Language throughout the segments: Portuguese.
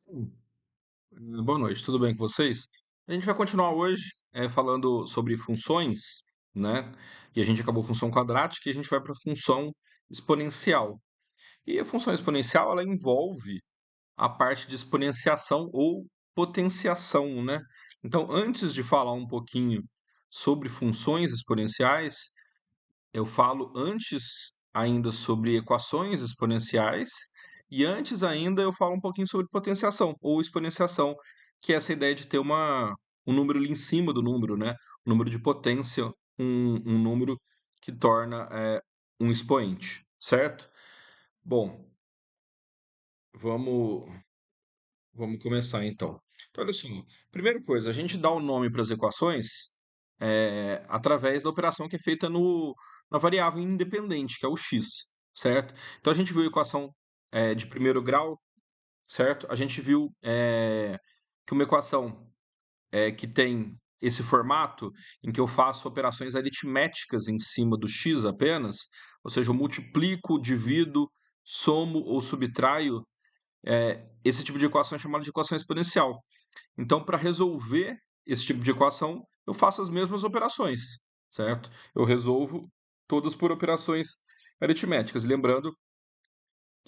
Sim. Boa noite, tudo bem com vocês? A gente vai continuar hoje falando sobre funções, né? E a gente acabou função quadrática e a gente vai para a função exponencial. E a função exponencial, ela envolve a parte de exponenciação ou potenciação, né? Então, antes de falar um pouquinho sobre funções exponenciais, eu falo antes ainda sobre equações exponenciais e antes ainda eu falo um pouquinho sobre potenciação ou exponenciação, que é essa ideia de ter um número ali em cima do número, né? Um número de potência, um número que torna um expoente, certo? Bom, vamos, vamos começar então. Então, olha só, primeira coisa, a gente dá o nome para as equações através da operação que é feita na variável independente, que é o x, certo? Então a gente viu a equação de primeiro grau, certo? A gente viu que uma equação que tem esse formato em que eu faço operações aritméticas em cima do x apenas, ou seja, eu multiplico, divido, somo ou subtraio, esse tipo de equação é chamada de equação exponencial. Então, para resolver esse tipo de equação, eu faço as mesmas operações, certo? Eu resolvo todas por operações aritméticas. Lembrando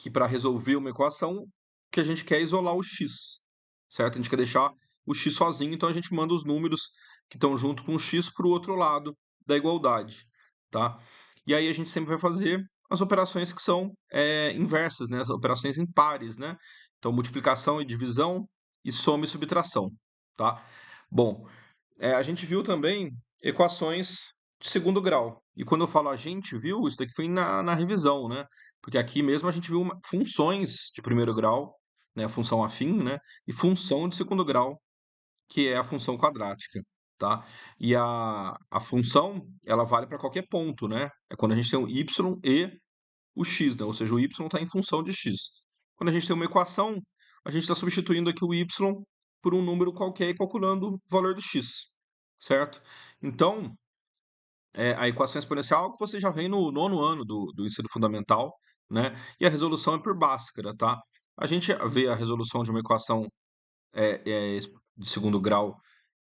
que para resolver uma equação, o que a gente quer é isolar o x, certo? A gente quer deixar o x sozinho, então a gente manda os números que estão junto com o x para o outro lado da igualdade, tá? E aí a gente sempre vai fazer as operações que são inversas, né? As operações em pares, né? Então, multiplicação e divisão e soma e subtração, tá? Bom, a gente viu também equações de segundo grau. E quando eu falo a gente viu, isso daqui foi na revisão, né? Porque aqui mesmo a gente viu funções de primeiro grau, né? A função afim, né? E função de segundo grau, que é a função quadrática, tá? E a função, ela vale para qualquer ponto, né? É quando a gente tem o y e o x, né? Ou seja, o y está em função de x. Quando a gente tem uma equação, a gente está substituindo aqui o y por um número qualquer e calculando o valor do x, certo? Então, a equação exponencial é algo que você já vem no nono ano do ensino fundamental, né? E a resolução é por Bhaskara, tá? A gente vê a resolução de uma equação de segundo grau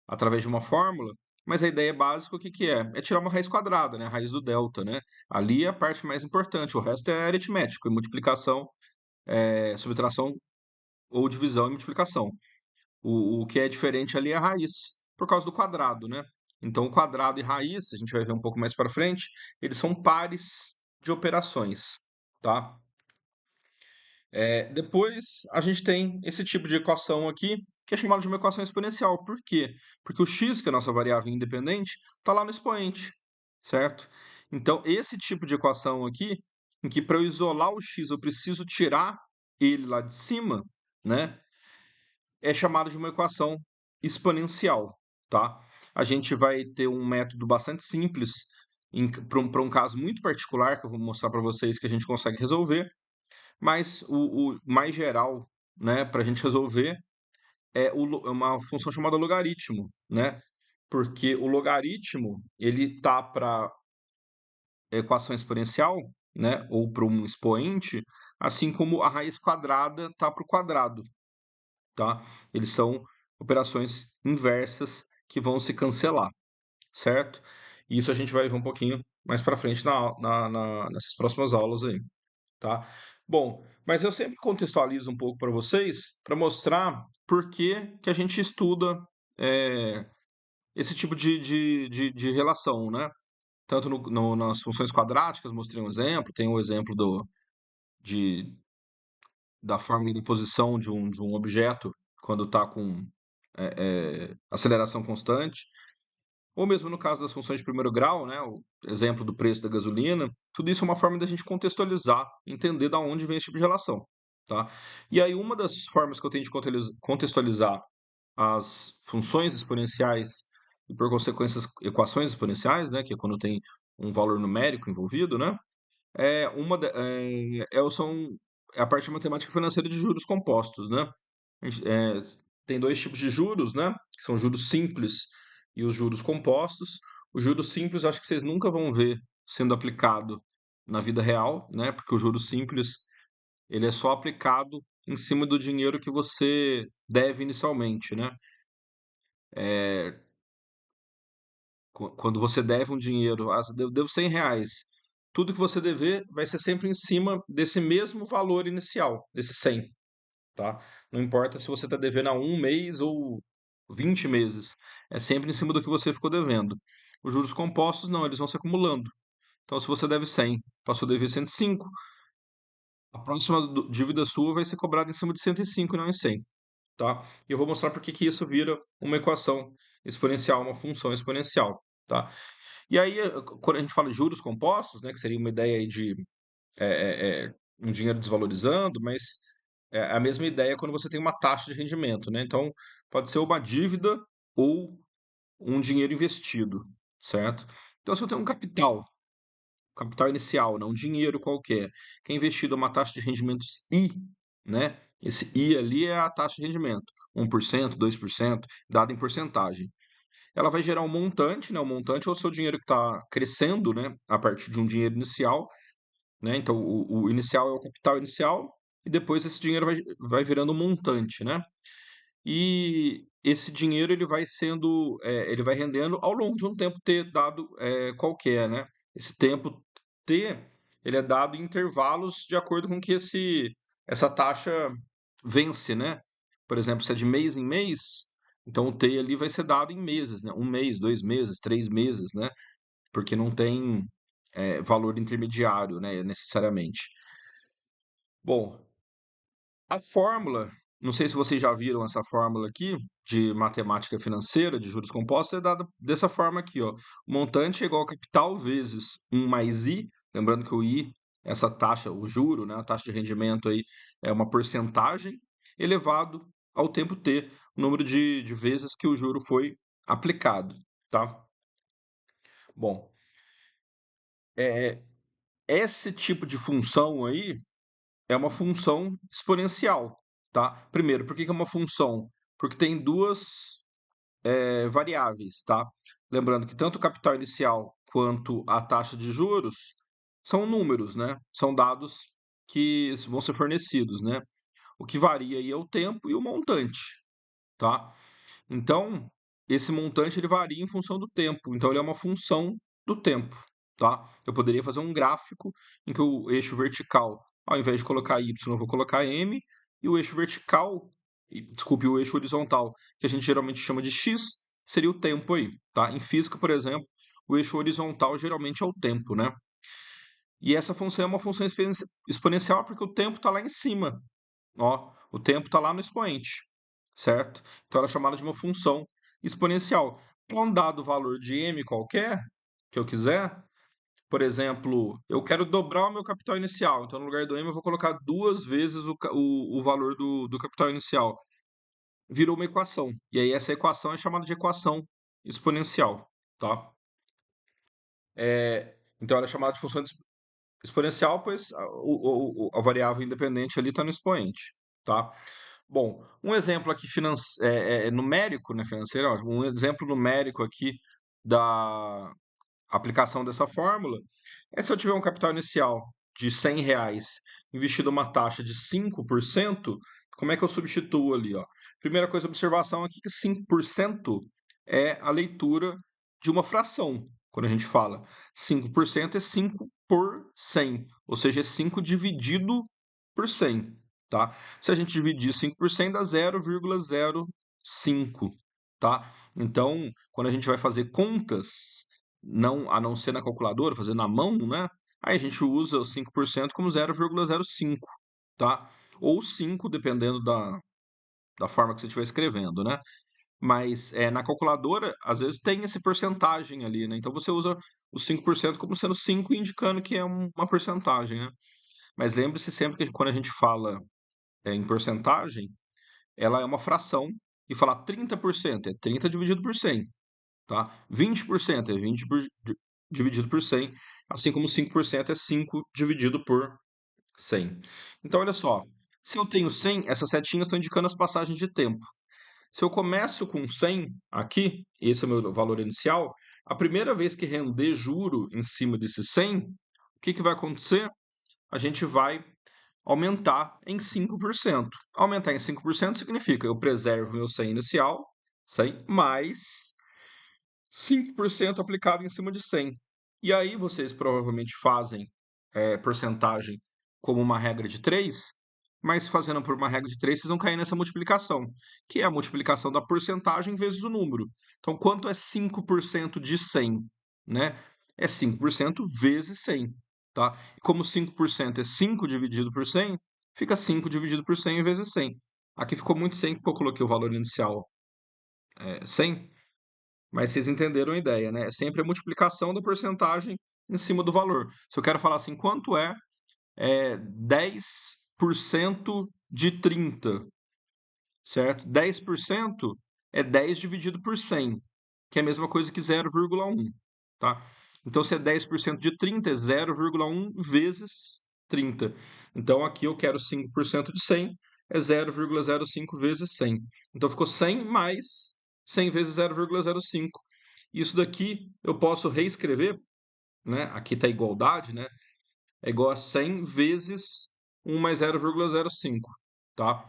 através de uma fórmula, mas a ideia básica o que que é? É tirar uma raiz quadrada, né? A raiz do delta, né? Ali é a parte mais importante, o resto é aritmético, é multiplicação, subtração ou divisão e multiplicação. O que é diferente ali é a raiz, por causa do quadrado, né? Então, o quadrado e raiz, a gente vai ver um pouco mais para frente, eles são pares de operações, tá? Depois, a gente tem esse tipo de equação aqui, que é chamada de uma equação exponencial. Por quê? Porque o x, que é a nossa variável independente, está lá no expoente, certo? Então, esse tipo de equação aqui, em que para eu isolar o x eu preciso tirar ele lá de cima, né? É chamado de uma equação exponencial, tá? A gente vai ter um método bastante simples para um caso muito particular que eu vou mostrar para vocês que a gente consegue resolver, mas o mais geral, né, para a gente resolver é uma função chamada logaritmo, né? Porque o logaritmo ele tá para equação exponencial, né, ou para um expoente, assim como a raiz quadrada tá para o quadrado, tá? Eles são operações inversas que vão se cancelar, certo? E isso a gente vai ver um pouquinho mais para frente nessas próximas aulas aí, tá? Bom, mas eu sempre contextualizo um pouco para vocês para mostrar por que que a gente estuda é, esse tipo de relação, né? Tanto nas funções quadráticas, mostrei um exemplo, tem o exemplo de, da fórmula de posição de um objeto quando está com aceleração constante, ou mesmo no caso das funções de primeiro grau, né, o exemplo do preço da gasolina, tudo isso é uma forma da gente contextualizar, entender da onde vem esse tipo de relação, tá? E aí uma das formas que eu tenho de contextualizar as funções exponenciais e por consequência as equações exponenciais, né, que é quando tem um valor numérico envolvido, né, é uma da- é, são é a parte de matemática financeira de juros compostos, né? A gente, tem dois tipos de juros, né? Que são os juros simples e os juros compostos. O juros simples, acho que vocês nunca vão ver sendo aplicado na vida real, né? Porque o juros simples ele é só aplicado em cima do dinheiro que você deve inicialmente, né. Eh, quando você deve um dinheiro, devo R$ 100, tudo que você dever vai ser sempre em cima desse mesmo valor inicial, desse 100, tá. Não importa se você está devendo há 1 mês ou 20 meses, é sempre em cima do que você ficou devendo. Os juros compostos não, eles vão se acumulando. Então se você deve 100, passou a dever 105, a próxima dívida sua vai ser cobrada em cima de 105 e não em 100, tá? E eu vou mostrar por que que isso vira uma equação exponencial, uma função exponencial, tá? E aí, quando a gente fala de juros compostos, né, que seria uma ideia aí de um dinheiro desvalorizando, mas é a mesma ideia quando você tem uma taxa de rendimento, né? Então, pode ser uma dívida ou um dinheiro investido, certo? Então, se eu tenho um capital inicial, né, um dinheiro qualquer, que é investido a uma taxa de rendimentos I, né? Esse I ali é a taxa de rendimento, 1%, 2%, dado em porcentagem. Ela vai gerar um montante, né? O montante é o seu dinheiro que está crescendo, né? A partir de um dinheiro inicial, né? Então, o inicial é o capital inicial e depois esse dinheiro vai virando um montante, né? E esse dinheiro ele vai rendendo ao longo de um tempo T dado qualquer, né? Esse tempo T ele é dado em intervalos de acordo com que essa taxa vence, né? Por exemplo, se é de mês em mês, então o T ali vai ser dado em meses, né? 1 mês, 2 meses, 3 meses, né? Porque não tem valor intermediário, né? Necessariamente. Bom, a fórmula, não sei se vocês já viram essa fórmula aqui de matemática financeira, de juros compostos, é dada dessa forma aqui, ó. O montante é igual ao capital vezes 1 mais I, lembrando que o I, essa taxa, o juro, né, a taxa de rendimento aí é uma porcentagem elevado ao tempo t, o número de vezes que o juro foi aplicado, tá? Bom, é, esse tipo de função aí é uma função exponencial, tá? Primeiro, por que que é uma função? Porque tem duas variáveis, tá? Lembrando que tanto o capital inicial quanto a taxa de juros são números, né? São dados que vão ser fornecidos, né? O que varia aí é o tempo e o montante, tá? Então, esse montante ele varia em função do tempo. Então, ele é uma função do tempo, tá? Eu poderia fazer um gráfico em que o eixo vertical, ao invés de colocar y, eu vou colocar m, e o eixo vertical, desculpe, o eixo horizontal, que a gente geralmente chama de x, seria o tempo aí, tá? Em física, por exemplo, o eixo horizontal geralmente é o tempo, né? E essa função é uma função exponencial porque o tempo está lá em cima, ó, o tempo está lá no expoente, certo? Então ela é chamada de uma função exponencial. Para um dado valor de m qualquer, que eu quiser, por exemplo, eu quero dobrar o meu capital inicial, então no lugar do m eu vou colocar 2 vezes o valor do capital inicial. Virou uma equação. E aí essa equação é chamada de equação exponencial, tá? Então ela é chamada de função exponencial, pois a variável independente ali está no expoente, tá? Bom, um exemplo aqui numérico, né, financeiro, ó, um exemplo numérico aqui da aplicação dessa fórmula é se eu tiver um capital inicial de R$ 100, investido uma taxa de 5%, como é que eu substituo ali, ó? Primeira coisa, observação aqui que 5% é a leitura de uma fração. Quando a gente fala 5% é 5 por 100, ou seja, é 5 dividido por 100, tá? Se a gente dividir 5 por 100 dá 0,05, tá? Então, quando a gente vai fazer contas, a não ser na calculadora, fazer na mão, né? Aí a gente usa os 5% como 0,05, tá? Ou 5, dependendo da forma que você estiver escrevendo, né? Mas na calculadora, às vezes tem esse porcentagem ali, né? Então você usa os 5% como sendo 5, indicando que é uma porcentagem, né? Mas lembre-se sempre que quando a gente fala em porcentagem, ela é uma fração, e falar 30% é 30 dividido por 100, tá? 20% é 20 dividido por 100, assim como 5% é 5 dividido por 100. Então, olha só, se eu tenho 100, essas setinhas estão indicando as passagens de tempo. Se eu começo com 100 aqui, esse é o meu valor inicial, a primeira vez que render juro em cima desse 100, o que que vai acontecer? A gente vai aumentar em 5%. Aumentar em 5% significa eu preservo meu 100 inicial, 100 mais 5% aplicado em cima de 100. E aí vocês provavelmente fazem porcentagem como uma regra de 3, mas fazendo por uma regra de 3, vocês vão cair nessa multiplicação, que é a multiplicação da porcentagem vezes o número. Então, quanto é 5% de 100? Né? É 5% vezes 100. Tá? E como 5% é 5 dividido por 100, fica 5 dividido por 100 vezes 100. Aqui ficou muito 100 porque eu coloquei o valor inicial 100, mas vocês entenderam a ideia, né? É sempre a multiplicação da porcentagem em cima do valor. Se eu quero falar assim, quanto é 10% de 30, certo? 10% é 10 dividido por 100, que é a mesma coisa que 0,1, tá? Então, se é 10% de 30, é 0,1 vezes 30. Então, aqui eu quero 5% de 100, é 0,05 vezes 100. Então, ficou 100 mais 100 vezes 0,05. Isso daqui eu posso reescrever, né? Aqui está a igualdade, né? É igual a 100 vezes 1 mais 0,05, tá?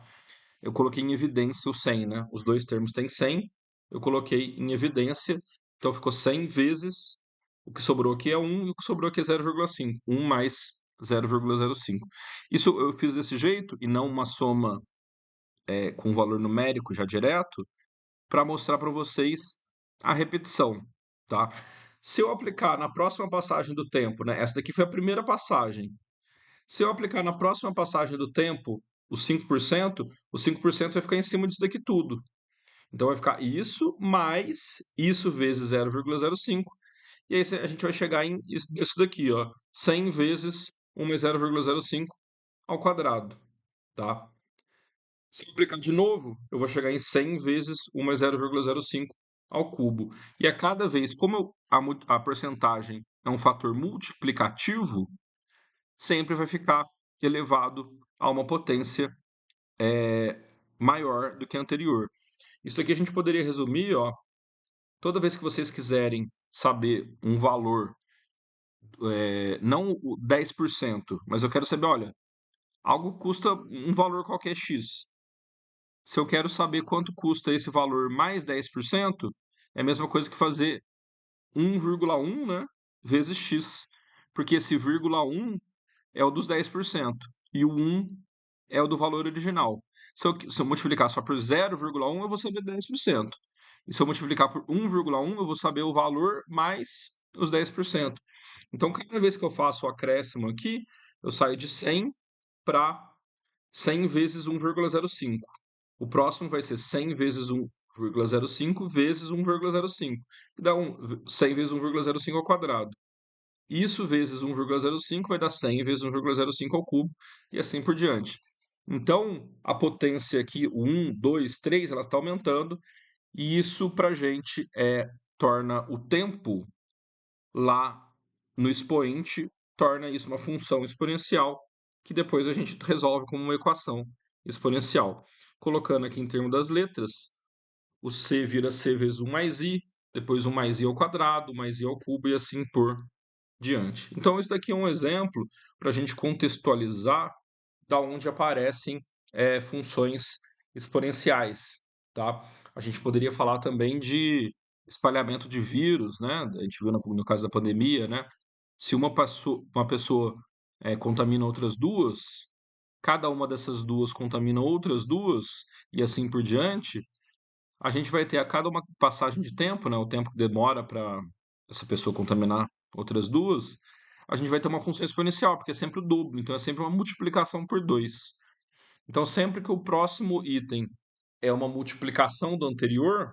Eu coloquei em evidência o 100, né? Os dois termos têm 100, eu coloquei em evidência, então ficou 100 vezes, o que sobrou aqui é 1 e o que sobrou aqui é 0,5. 1 mais 0,05. Isso eu fiz desse jeito e não uma soma com valor numérico já direto, para mostrar para vocês a repetição, tá? Se eu aplicar na próxima passagem do tempo, né? Essa daqui foi a primeira passagem. Se eu aplicar na próxima passagem do tempo os 5% vai ficar em cima disso daqui tudo. Então vai ficar isso mais isso vezes 0,05. E aí a gente vai chegar em isso daqui, ó, 100 vezes 1 mais 0,05 ao quadrado, tá? Se eu aplicar de novo, eu vou chegar em 100 vezes 1 mais 0,05 ao cubo. E a cada vez, como a porcentagem é um fator multiplicativo, sempre vai ficar elevado a uma potência maior do que a anterior. Isso aqui a gente poderia resumir, ó, toda vez que vocês quiserem saber um valor, não o 10%, mas eu quero saber, olha, algo custa um valor qualquer X. Se eu quero saber quanto custa esse valor mais 10%, é a mesma coisa que fazer 1,1, né, vezes x, porque esse vírgula 1 é o dos 10% e o 1 é o do valor original. Se eu multiplicar só por 0,1, eu vou saber 10%. E se eu multiplicar por 1,1, eu vou saber o valor mais os 10%. Então, cada vez que eu faço o acréscimo aqui, eu saio de 100 para 100 vezes 1,05. O próximo vai ser 100 vezes 1,05 vezes 1,05, que dá 100 vezes 1,05 ao quadrado. Isso vezes 1,05 vai dar 100 vezes 1,05 ao cubo, e assim por diante. Então, a potência aqui, o 1, 2, 3, ela está aumentando, e isso para a gente torna o tempo lá no expoente, torna isso uma função exponencial, que depois a gente resolve como uma equação exponencial. Colocando aqui em termos das letras, o c vira c vezes 1 mais i, depois 1 mais i ao quadrado, 1 mais i ao cubo e assim por diante. Então, isso daqui é um exemplo para a gente contextualizar da onde aparecem funções exponenciais, tá? A gente poderia falar também de espalhamento de vírus, né? A gente viu no caso da pandemia, né? Se uma pessoa contamina outras duas, cada uma dessas duas contamina outras duas, e assim por diante, a gente vai ter a cada uma passagem de tempo, né? O tempo que demora para essa pessoa contaminar outras duas, a gente vai ter uma função exponencial, porque é sempre o dobro, então é sempre uma multiplicação por 2. Então, sempre que o próximo item é uma multiplicação do anterior,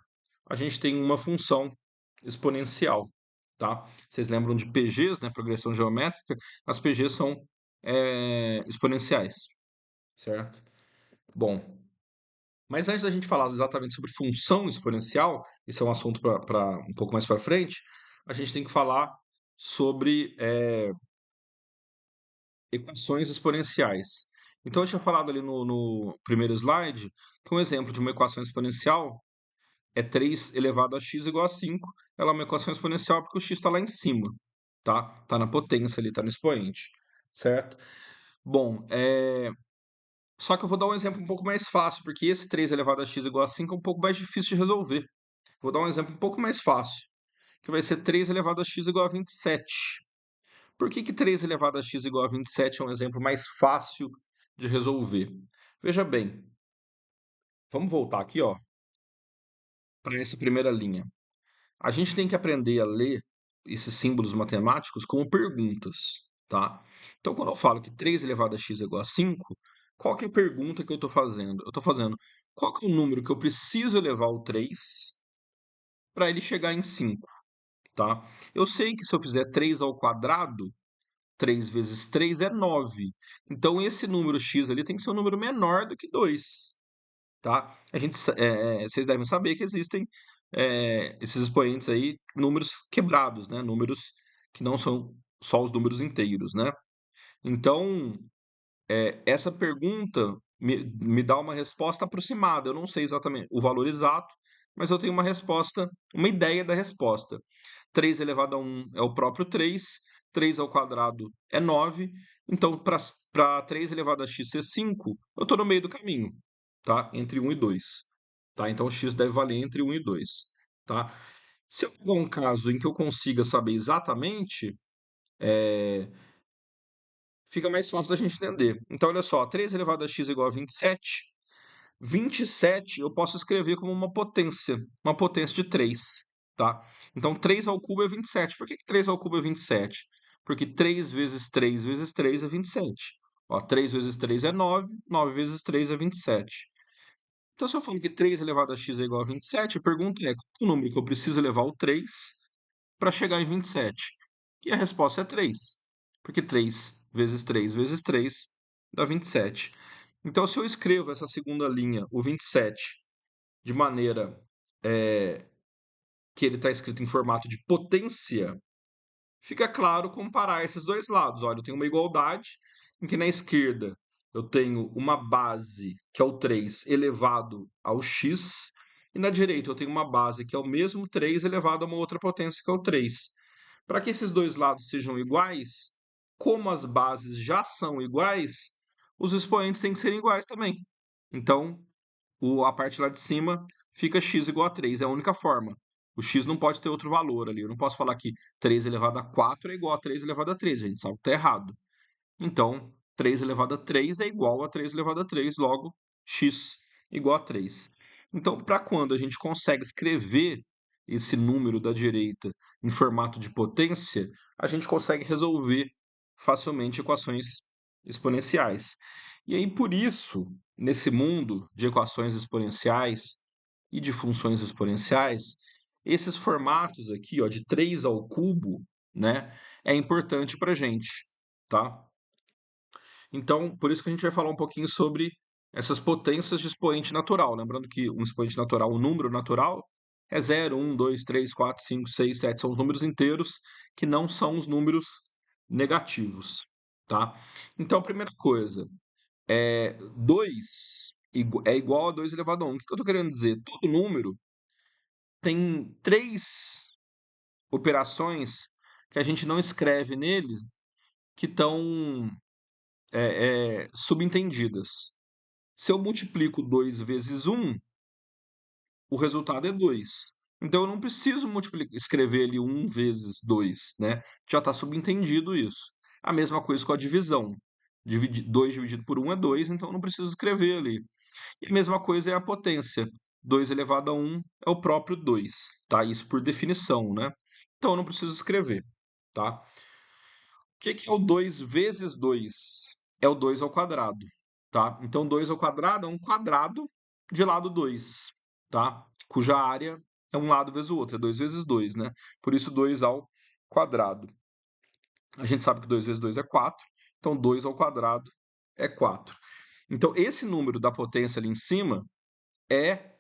a gente tem uma função exponencial, tá? Vocês lembram de PGs, né? Progressão geométrica? As PGs são exponenciais, certo? Bom, mas antes da gente falar exatamente sobre função exponencial, isso é um assunto para um pouco mais para frente, a gente tem que falar sobre equações exponenciais. Então, eu tinha falado ali no primeiro slide que um exemplo de uma equação exponencial é 3 elevado a x igual a 5. Ela é uma equação exponencial porque o x está lá em cima, tá? Está na potência ali, está no expoente, certo? Bom, só que eu vou dar um exemplo um pouco mais fácil, porque esse 3 elevado a x igual a 5 é um pouco mais difícil de resolver. Vou dar um exemplo um pouco mais fácil, que vai ser 3 elevado a x igual a 27. Por que que 3 elevado a x igual a 27 é um exemplo mais fácil de resolver? Veja bem, vamos voltar aqui, ó, para essa primeira linha. A gente tem que aprender a ler esses símbolos matemáticos como perguntas, tá? Então, quando eu falo que 3 elevado a x é igual a 5, qual que é a pergunta que eu estou fazendo? Eu estou fazendo qual que é o número que eu preciso elevar ao 3 para ele chegar em 5, tá? Eu sei que se eu fizer 3 ao quadrado, 3 vezes 3 é 9. Então, esse número x ali tem que ser um número menor do que 2, tá? Vocês devem saber que existem esses expoentes aí, números quebrados, né? Números que não são só os números inteiros, né? Então, essa pergunta me dá uma resposta aproximada. Eu não sei exatamente o valor exato, mas eu tenho uma resposta, uma ideia da resposta. 3 elevado a 1 é o próprio 3, 3 ao quadrado é 9, então para 3 elevado a x ser 5, eu estou no meio do caminho, tá? Entre 1 e 2. Tá? Então x deve valer entre 1 e 2. Tá? Se eu pegar um caso em que eu consiga saber exatamente, fica mais fácil da gente entender. Então, olha só, 3 elevado a x igual a 27. 27 eu posso escrever como uma potência de 3, tá? Então, 3 ao cubo é 27. Por que que 3 ao cubo é 27? Porque 3 vezes 3 vezes 3 é 27. Ó, 3 vezes 3 é 9, 9 vezes 3 é 27. Então, se eu falo que 3 elevado a x é igual a 27, a pergunta é qual é o número que eu preciso elevar ao 3 para chegar em 27? E a resposta é 3, porque 3 vezes 3 vezes 3 dá 27. Então, se eu escrevo essa segunda linha, o 27, de maneira que ele está escrito em formato de potência, fica claro comparar esses dois lados. Olha, eu tenho uma igualdade em que na esquerda eu tenho uma base, que é o 3 elevado ao x, e na direita eu tenho uma base que é o mesmo 3 elevado a uma outra potência, que é o 3. Para que esses dois lados sejam iguais, como as bases já são iguais, os expoentes têm que ser iguais também. Então, a parte lá de cima fica x igual a 3, é a única forma. O x não pode ter outro valor ali. Eu não posso falar que 3 elevado a 4 é igual a 3 elevado a 3. A gente sabe que está errado. Então, 3 elevado a 3 é igual a 3 elevado a 3, logo x igual a 3. Então, para quando a gente consegue escrever esse número da direita em formato de potência, a gente consegue resolver facilmente equações exponenciais. E aí, por isso, nesse mundo de equações exponenciais e de funções exponenciais, esses formatos aqui, ó, de 3 ao cubo, né, é importante para a gente, tá? Então, por isso que a gente vai falar um pouquinho sobre essas potências de expoente natural. Lembrando que um expoente natural, um número natural, é 0, 1, 2, 3, 4, 5, 6, 7. São os números inteiros que não são os números negativos, tá? Então, a primeira coisa, 2 é igual a 2 elevado a 1. O que eu estou querendo dizer? Todo número tem três operações que a gente não escreve nele que estão subentendidas. Se eu multiplico 2 vezes 1, o resultado é 2. Então eu não preciso escrever ali 1 vezes 2, né? Já está subentendido isso. A mesma coisa com a divisão. 2 dividido por 1 é 2, então eu não preciso escrever ali. E a mesma coisa é a potência. 2 elevado a 1 é o próprio 2, tá? Isso por definição, né? Então eu não preciso escrever, tá? O que que é o 2 vezes 2? É o 2 ao quadrado, tá? Então, 2 ao quadrado é um quadrado de lado 2, tá? Cuja área é um lado vezes o outro, é 2 vezes 2, né? Por isso, 2 ao quadrado. A gente sabe que 2 vezes 2 é 4, então 2 ao quadrado é 4. Então, esse número da potência ali em cima é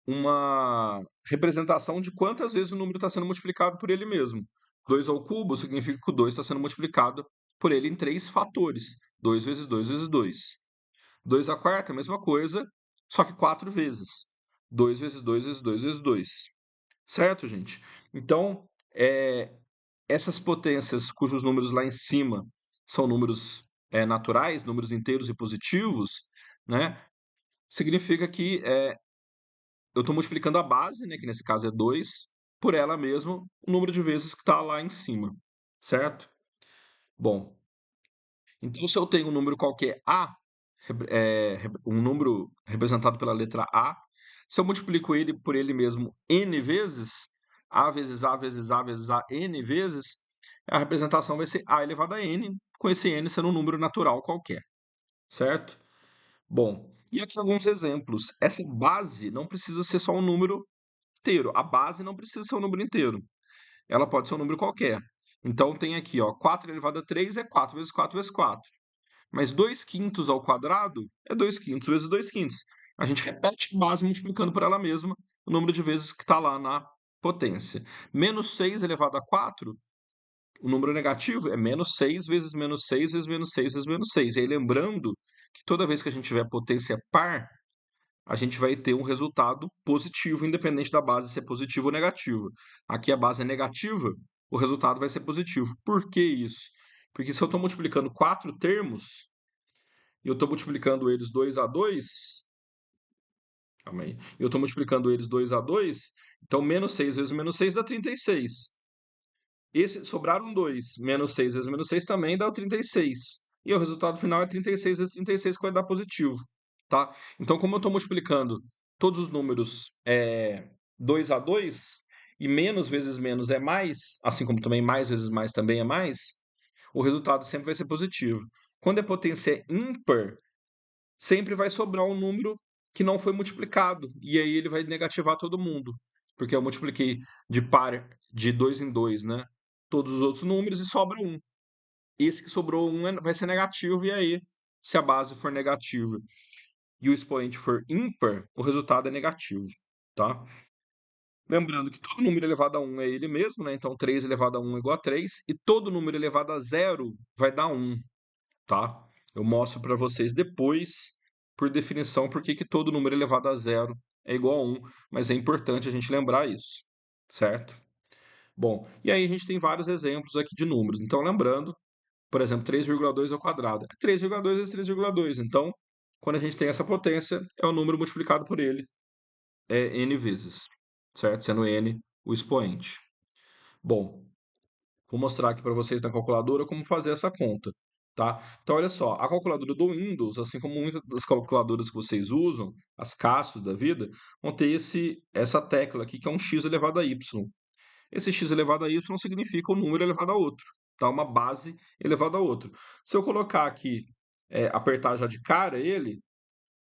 uma representação de quantas vezes o número está sendo multiplicado por ele mesmo. 2 ao cubo significa que o 2 está sendo multiplicado por ele em três fatores. 2 vezes 2 vezes 2. 2 à quarta, a mesma coisa, só que 4 vezes. 2 vezes 2 vezes 2 vezes 2. Certo, gente? Então, essas potências cujos números lá em cima são números naturais, números inteiros e positivos, né, significa que eu estou multiplicando a base, né, que nesse caso é 2, por ela mesma, o número de vezes que está lá em cima, certo? Bom, então se eu tenho um número qualquer A, um número representado pela letra A, se eu multiplico ele por ele mesmo n vezes, A vezes A vezes A vezes A n vezes, a representação vai ser A elevado a n, com esse n sendo um número natural qualquer, certo? Bom, e aqui alguns exemplos. Essa base não precisa ser só um número inteiro. A base não precisa ser um número inteiro. Ela pode ser um número qualquer. Então tem aqui, ó, 4 elevado a 3 é 4 vezes 4 vezes 4. Mas 2 quintos ao quadrado é 2 quintos vezes 2 quintos. A gente repete a base multiplicando por ela mesma o número de vezes que está lá na potência. Menos 6 elevado a 4, o número negativo é menos 6 vezes menos 6 vezes menos 6 vezes menos 6. E aí lembrando que toda vez que a gente tiver potência par, a gente vai ter um resultado positivo, independente da base ser positiva ou negativa. Aqui a base é negativa, o resultado vai ser positivo. Por que isso? Porque se eu estou multiplicando quatro termos, e eu estou multiplicando eles 2 a 2, calma aí, eu estou multiplicando eles 2 a 2, então menos 6 vezes menos 6 dá 36. Sobraram 2, menos 6 vezes menos 6 também dá o 36. E o resultado final é 36 vezes 36, que vai dar positivo, tá? Então, como eu estou multiplicando todos os números 2 a 2, e menos vezes menos é mais, assim como também mais vezes mais também é mais, o resultado sempre vai ser positivo. Quando a potência é ímpar, sempre vai sobrar um número que não foi multiplicado, e aí ele vai negativar todo mundo, porque eu multipliquei de par de 2 em 2, né? Todos os outros números e sobra um. Esse que sobrou um vai ser negativo, e aí, se a base for negativa e o expoente for ímpar, o resultado é negativo, tá? Lembrando que todo número elevado a 1 é ele mesmo, né? Então 3 elevado a 1 é igual a 3, e todo número elevado a zero vai dar 1, tá? Eu mostro para vocês depois, por definição, por que que todo número elevado a zero é igual a 1, mas é importante a gente lembrar isso, certo? Bom, e aí a gente tem vários exemplos aqui de números. Então, lembrando, por exemplo, 3,2 ao quadrado. É 3,2 vezes 3,2. Então, quando a gente tem essa potência, é o número multiplicado por ele, é n vezes, certo? Sendo n o expoente. Bom, vou mostrar aqui para vocês na calculadora como fazer essa conta, tá? Então, olha só, a calculadora do Windows, assim como muitas das calculadoras que vocês usam, as Casio da vida, vão ter essa tecla aqui, que é um x elevado a y. Esse x elevado a y significa um número elevado a outro, tá? Uma base elevada a outro. Se eu colocar aqui, apertar já de cara ele,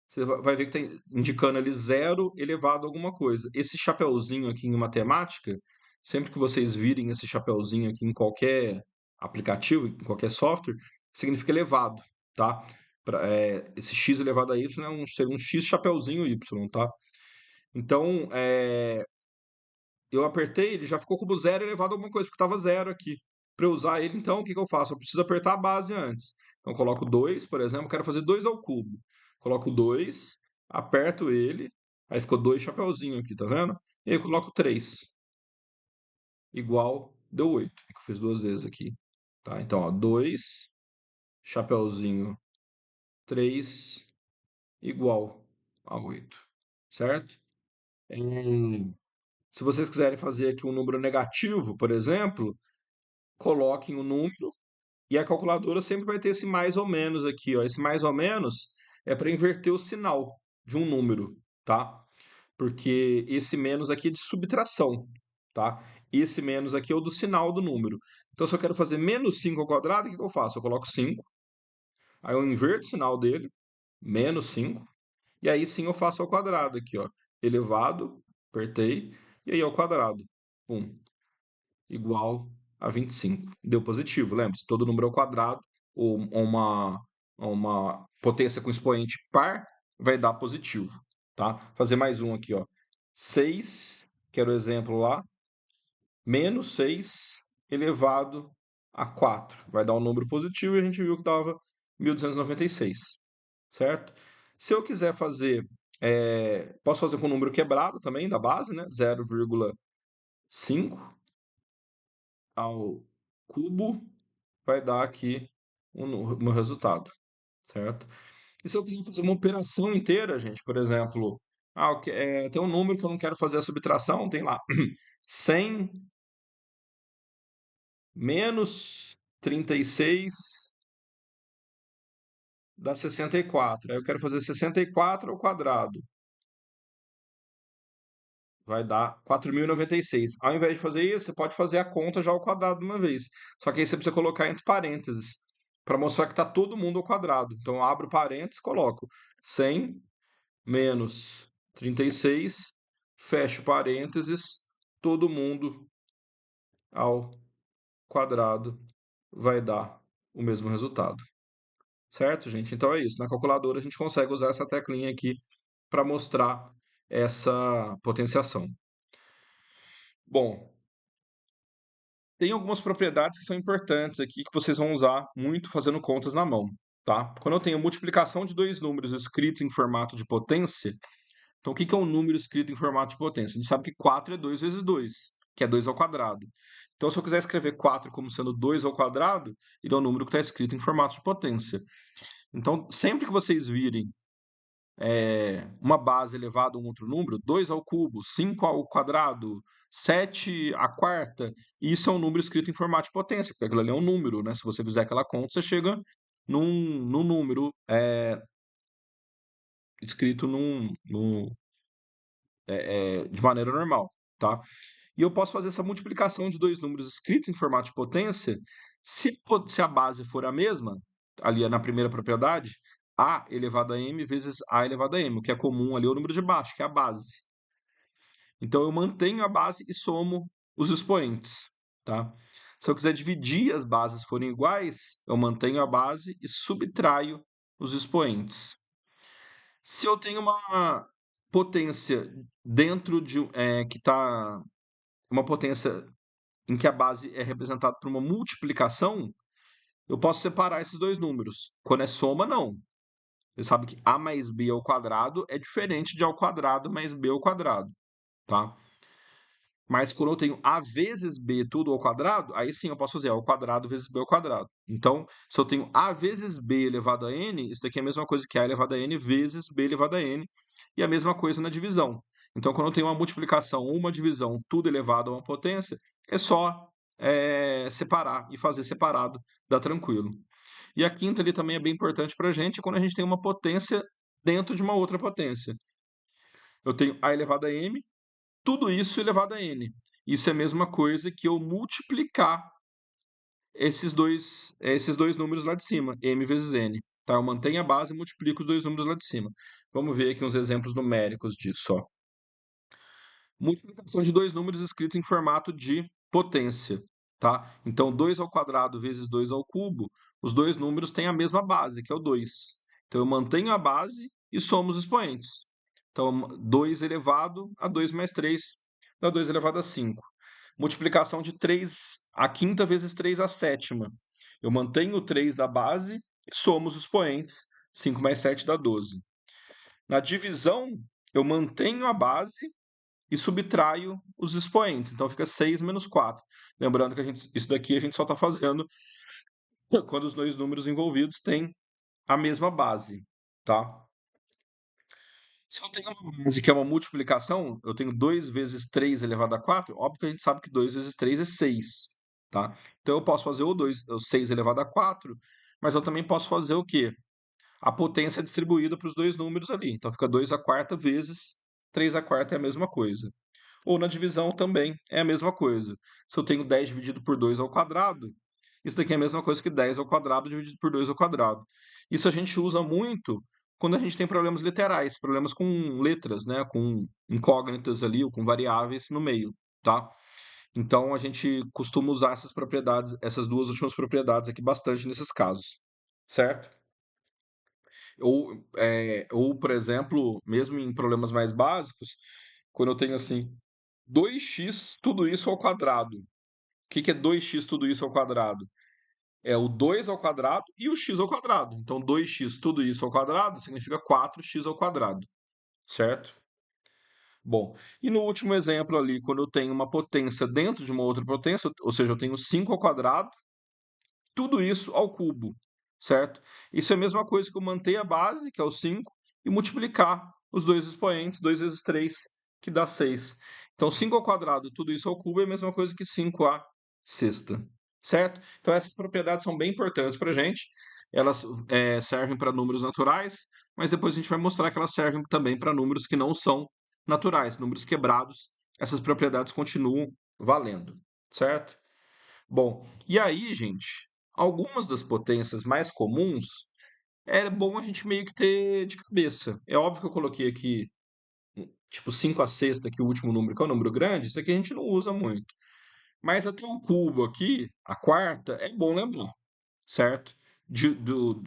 você vai ver que está indicando ali zero elevado a alguma coisa. Esse chapeuzinho aqui em matemática, sempre que vocês virem esse chapeuzinho aqui em qualquer aplicativo, em qualquer software, significa elevado, tá? Esse x elevado a y seria um x chapeuzinho y, tá? Então, eu apertei, ele já ficou como zero elevado a alguma coisa, porque estava zero aqui. Para eu usar ele, então, o que que eu faço? Eu preciso apertar a base antes. Então, eu coloco 2, por exemplo, quero fazer 2 ao cubo. Coloco 2, aperto ele, aí ficou 2 chapeuzinho aqui, tá vendo? E aí eu coloco 3, igual, deu 8, que eu fiz duas vezes aqui. Tá? Então, ó, 2, chapeuzinho, 3, igual a 8, certo? Se vocês quiserem fazer aqui um número negativo, por exemplo, coloquem o número e a calculadora sempre vai ter esse mais ou menos aqui, ó. Esse mais ou menos é para inverter o sinal de um número, tá? Porque esse menos aqui é de subtração, tá? Esse menos aqui é o do sinal do número. Então, se eu quero fazer menos 5 ao quadrado, o que que eu faço? Eu coloco 5, aí eu inverto o sinal dele, menos 5, e aí sim eu faço ao quadrado aqui, ó. Elevado, apertei, e aí ao quadrado. Pum, igual a 25. Deu positivo, lembre-se, todo número ao quadrado ou uma potência com expoente par vai dar positivo, tá? Fazer mais um aqui, ó. 6, que era o exemplo lá, menos 6 elevado a 4. Vai dar um número positivo, e a gente viu que dava 1296, certo? Se eu quiser fazer, posso fazer com o número quebrado também, da base, né? 0,5 ao cubo vai dar aqui o meu resultado, certo? E se eu quiser fazer uma operação inteira, gente, por exemplo, tem um número que eu não quero fazer a subtração, tem lá 100 menos 36 dá 64. Aí eu quero fazer 64 ao quadrado. Vai dar 4.096. Ao invés de fazer isso, você pode fazer a conta já ao quadrado de uma vez. Só que aí você precisa colocar entre parênteses para mostrar que está todo mundo ao quadrado. Então eu abro parênteses, coloco 100 menos 36, fecho parênteses, todo mundo ao quadrado vai dar o mesmo resultado. Certo, gente? Então é isso. Na calculadora a gente consegue usar essa teclinha aqui para mostrar essa potenciação. Bom, tem algumas propriedades que são importantes aqui que vocês vão usar muito fazendo contas na mão, tá? Quando eu tenho multiplicação de dois números escritos em formato de potência, então o que que é um número escrito em formato de potência? A gente sabe que 4 é 2 vezes 2, que é 2 ao quadrado. Então, se eu quiser escrever 4 como sendo 2 ao quadrado, ele é um número que está escrito em formato de potência. Então, sempre que vocês virem uma base elevada a um outro número, 2 ao cubo, 5 ao quadrado, 7 à quarta, isso é um número escrito em formato de potência, porque aquilo ali é um número, né? Se você fizer aquela conta, você chega num número escrito de maneira normal, tá? E eu posso fazer essa multiplicação de dois números escritos em formato de potência, se a base for a mesma, ali na primeira propriedade, a elevado a m vezes a elevado a m, o que é comum ali é o número de baixo, que é a base. Então eu mantenho a base e somo os expoentes, tá? Se eu quiser dividir as bases forem iguais, eu mantenho a base e subtraio os expoentes. Se eu tenho uma potência dentro de que está uma potência em que a base é representada por uma multiplicação, eu posso separar esses dois números. Quando é soma, não. Você sabe que a mais b ao quadrado é diferente de a ao quadrado mais b ao quadrado, tá? Mas quando eu tenho a vezes b tudo ao quadrado, aí sim eu posso fazer a ao quadrado vezes b ao quadrado. Então, se eu tenho a vezes b elevado a n, isso daqui é a mesma coisa que a elevado a n vezes b elevado a n, e a mesma coisa na divisão. Então, quando eu tenho uma multiplicação ou uma divisão, tudo elevado a uma potência, é só separar e fazer separado, dá tranquilo. E a quinta ali também é bem importante para a gente, quando a gente tem uma potência dentro de uma outra potência. Eu tenho a elevado a m, tudo isso elevado a n. Isso é a mesma coisa que eu multiplicar esses dois números lá de cima, m vezes n. Tá? Eu mantenho a base e multiplico os dois números lá de cima. Vamos ver aqui uns exemplos numéricos disso. Ó. Multiplicação de dois números escritos em formato de potência. Tá? Então, 2 ao quadrado vezes 2 ao cubo, os dois números têm a mesma base, que é o 2. Então, eu mantenho a base e somo os expoentes. Então, 2 elevado a 2 mais 3 dá 2 elevado a 5. Multiplicação de 3 a quinta vezes 3 à sétima. Eu mantenho o 3 da base e somo os expoentes. 5 mais 7 dá 12. Na divisão, eu mantenho a base e subtraio os expoentes. Então fica 6 menos 4. Lembrando que isso daqui a gente só está fazendo quando os dois números envolvidos têm a mesma base, tá? Se eu tenho uma base que é uma multiplicação, eu tenho 2 vezes 3 elevado a 4, óbvio que a gente sabe que 2 vezes 3 é 6, tá? Então eu posso fazer o 6 elevado a 4, mas eu também posso fazer o quê? A potência distribuída para os dois números ali. Então fica 2 a quarta vezes 3 a quarta é a mesma coisa. Ou na divisão também é a mesma coisa. Se eu tenho 10 dividido por 2 ao quadrado, isso daqui é a mesma coisa que 10 ao quadrado dividido por 2 ao quadrado. Isso a gente usa muito quando a gente tem problemas literais, problemas com letras, né, com incógnitas ali, ou com variáveis no meio, tá? Então a gente costuma usar essas propriedades, essas duas últimas propriedades aqui bastante nesses casos, certo? Ou, por exemplo, mesmo em problemas mais básicos, quando eu tenho assim 2x tudo isso ao quadrado. O que que é 2x tudo isso ao quadrado? É o 2 ao quadrado e o x ao quadrado. Então, 2x tudo isso ao quadrado significa 4x ao quadrado, certo? Bom, e no último exemplo ali, quando eu tenho uma potência dentro de uma outra potência, ou seja, eu tenho 5 ao quadrado, tudo isso ao cubo. certo? Isso é a mesma coisa que eu manter a base, que é o 5, e multiplicar os dois expoentes, 2 vezes 3, que dá 6. Então, 5 ao quadrado, tudo isso ao cubo, é a mesma coisa que 5 à sexta, certo? Então, essas propriedades são bem importantes para a gente. Elas servem para números naturais, mas depois a gente vai mostrar que elas servem também para números que não são naturais, números quebrados. Essas propriedades continuam valendo, certo? Bom, e aí, gente, algumas das potências mais comuns é bom a gente meio que ter de cabeça. É óbvio que eu coloquei aqui, tipo, 5 a sexta, que é o último número, que é um número grande, isso aqui a gente não usa muito. Mas até o cubo aqui, a quarta, é bom lembrar, certo? De- do,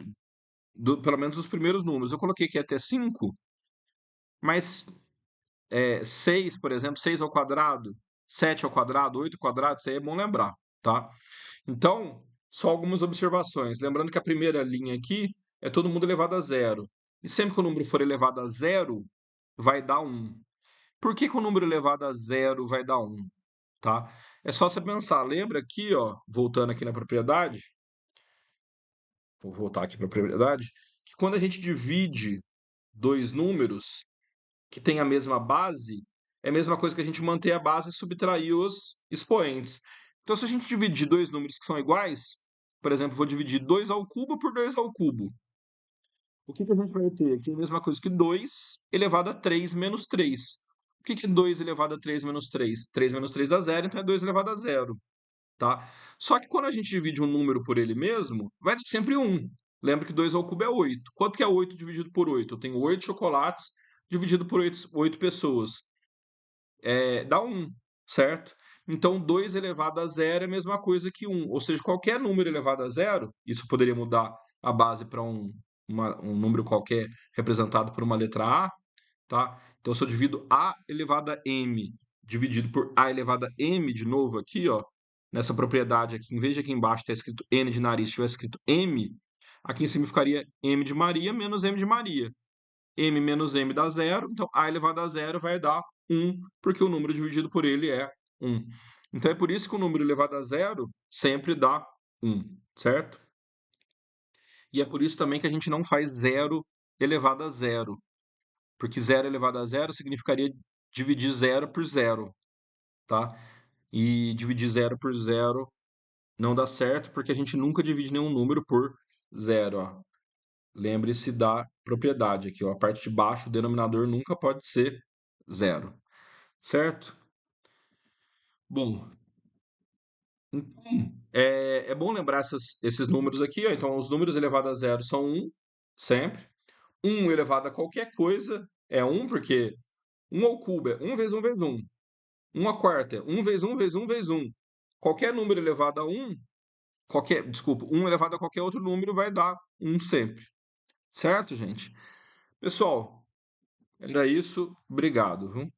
pelo menos os primeiros números. Eu coloquei aqui até 5, mas 6, por exemplo, 6 ao quadrado, 7 ao quadrado, 8 ao quadrado, isso aí é bom lembrar, tá? Então, só algumas observações. Lembrando que a primeira linha aqui é todo mundo elevado a zero. E sempre que o número for elevado a zero, vai dar 1. Por que que o número elevado a zero vai dar 1? Tá? É só você pensar. Lembra aqui, ó, voltando aqui na propriedade, vou voltar aqui para a propriedade, que quando a gente divide dois números que têm a mesma base, é a mesma coisa que a gente manter a base e subtrair os expoentes. Então, se a gente dividir dois números que são iguais, por exemplo, vou dividir 2 ao cubo por 2 ao cubo. O que que a gente vai ter aqui? É a mesma coisa que 2 elevado a 3 menos 3. O que que é 2 elevado a 3 menos 3? 3 menos 3 dá zero, então é 2 elevado a zero, tá? Só que quando a gente divide um número por ele mesmo, vai dar sempre 1. Lembra que 2 ao cubo é 8. Quanto que é 8 dividido por 8? Eu tenho 8 chocolates dividido por 8 pessoas. Dá 1, certo? Então, 2 elevado a zero é a mesma coisa que 1. Ou seja, qualquer número elevado a zero, isso poderia mudar a base para um número qualquer representado por uma letra A, tá? Então, se eu divido A elevado a M dividido por A elevado a M de novo aqui, ó, nessa propriedade aqui, em vez de aqui embaixo ter escrito N de nariz, tivesse escrito M, aqui em cima ficaria M de Maria menos M de Maria. M menos M dá zero, então A elevado a zero vai dar 1, porque o número dividido por ele é 1. Então é por isso que o número elevado a zero sempre dá 1, certo? E é por isso também que a gente não faz zero elevado a zero, porque zero elevado a zero significaria dividir zero por zero, tá? E dividir zero por zero não dá certo, porque a gente nunca divide nenhum número por zero, ó. Lembre-se da propriedade aqui, ó. A parte de baixo, o denominador nunca pode ser zero, certo? Bom, então, é bom lembrar esses números aqui, ó. Então, os números elevados a zero são um sempre. Um elevado a qualquer coisa é um, porque um ao cubo é um vezes um vezes um. Um à quarta é um vezes um vezes um vezes um. Qualquer número elevado a um, desculpa, um elevado a qualquer outro número vai dar um sempre. Certo, gente? Pessoal, era isso. Obrigado, viu?